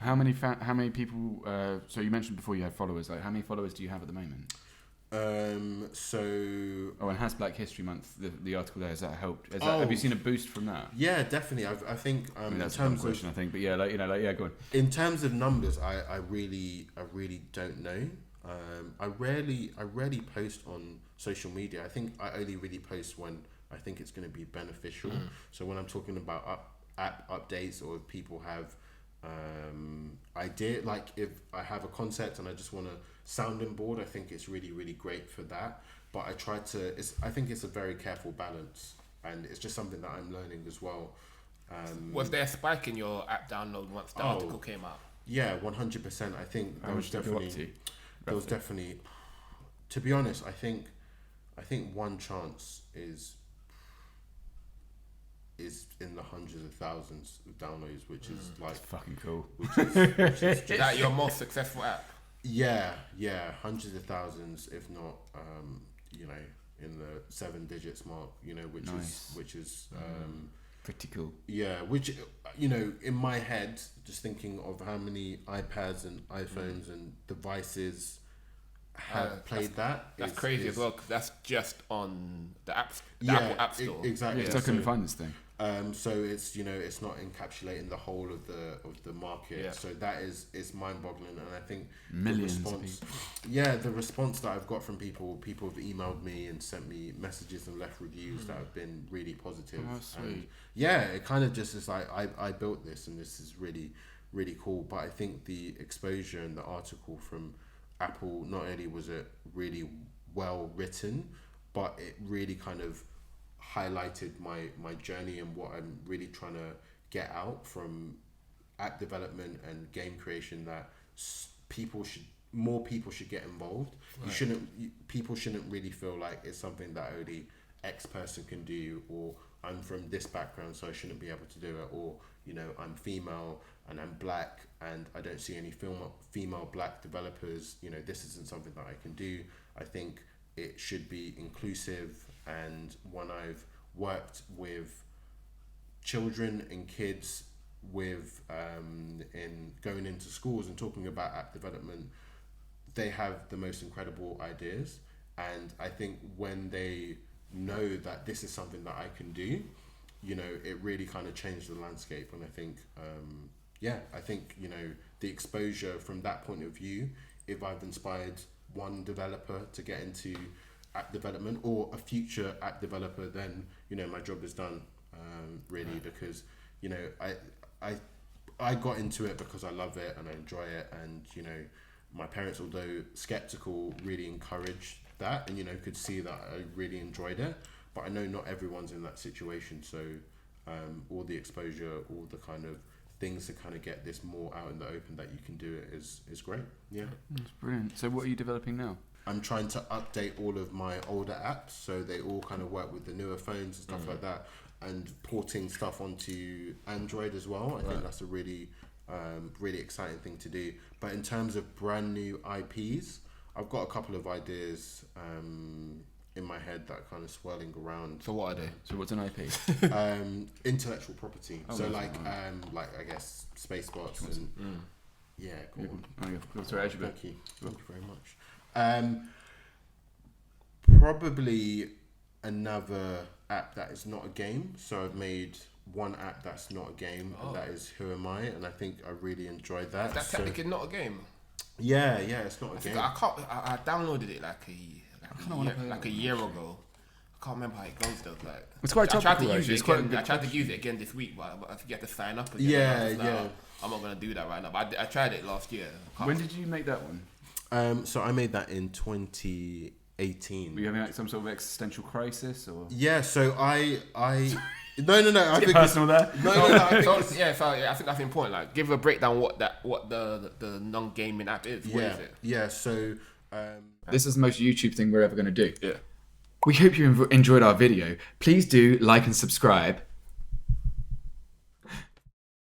How many people? So you mentioned before you had followers. Like, how many followers do you have at the moment? And has Black History Month, the article there, has that helped? Have you seen a boost from that? Yeah, definitely. I think that's a fun question, I think, but yeah, go on. In terms of numbers, I really don't know. I rarely post on social media. I think I only really post when I think it's going to be beneficial. So when I'm talking about app updates, or if people have idea, like if I have a concept and I just want a sounding board, I think it's really, really great for that. But I think it's a very careful balance, and it's just something that I'm learning as well. Was there a spike in your app download once the article came out? Yeah, 100%. I think there was definitely, to be honest, I think one chance is in the hundreds of thousands of downloads, which is like fucking cool. Which is just, is that your most successful app? Yeah, hundreds of thousands, if not, in the 7 digits mark, which is pretty cool. Yeah, which, in my head, just thinking of how many iPads and iPhones and devices have played that. That's crazy as well, because that's just on the Apple App Store. Exactly. Yeah, I couldn't find this thing. So it's it's not encapsulating the whole of the market. Yeah. So that is mind-boggling, and I think millions the response, the response that I've got from people have emailed me and sent me messages and left reviews that have been really positive. Oh, sweet. And it kind of just is like I built this, and this is really, really cool. But I think the exposure in the article from Apple, not only was it really well written, but it really kind of highlighted my journey and what I'm really trying to get out from app development and game creation, that more people should get involved. Right. People shouldn't really feel like it's something that only X person can do, or I'm from this background so I shouldn't be able to do it, or I'm female and I'm black and I don't see any female black developers, this isn't something that I can do. I think it should be inclusive, and when I've worked with children and kids with in going into schools and talking about app development, they have the most incredible ideas, and I think when they know that this is something that I can do, it really kind of changed the landscape. And I think the exposure from that point of view, if I've inspired one developer to get into app development, or a future app developer, then my job is done, really. Because I got into it because I love it and I enjoy it, and my parents, although skeptical, really encouraged that, and could see that I really enjoyed it. But I know not everyone's in that situation, so all the exposure, all the kind of things to kind of get this more out in the open that you can do it is great. Yeah, that's brilliant. So what are you developing now? I'm trying to update all of my older apps so they all kind of work with the newer phones and stuff like that, and porting stuff onto Android as well. I think that's a really really exciting thing to do. But in terms of brand new IPs, I've got a couple of ideas in my head that are kind of swirling around. So what are they? So what's an IP? Intellectual property. So like I guess SpaceBots and yeah, cool. Sorry, thank you very much. Probably another app that is not a game. So I've made one app that's not a game, and that is Who Am I? And I think I really enjoyed that. That's technically not a game. Yeah, it's not a game. I downloaded it like a year ago. I can't remember how it goes though. Like, it's quite topical. I tried to use it again this week, but I forget to sign up again. Yeah. I'm not gonna do that right now. But I tried it last year. When did you make that one? So I made that in 2018. Were you having like some sort of existential crisis, or? Yeah. So I. No. I think personal there. No. I think that's important. Like, give a breakdown what the non-gaming app is. What is it? Yeah. So. This is the most YouTube thing we're ever going to do. Yeah. We hope you enjoyed our video. Please do like and subscribe.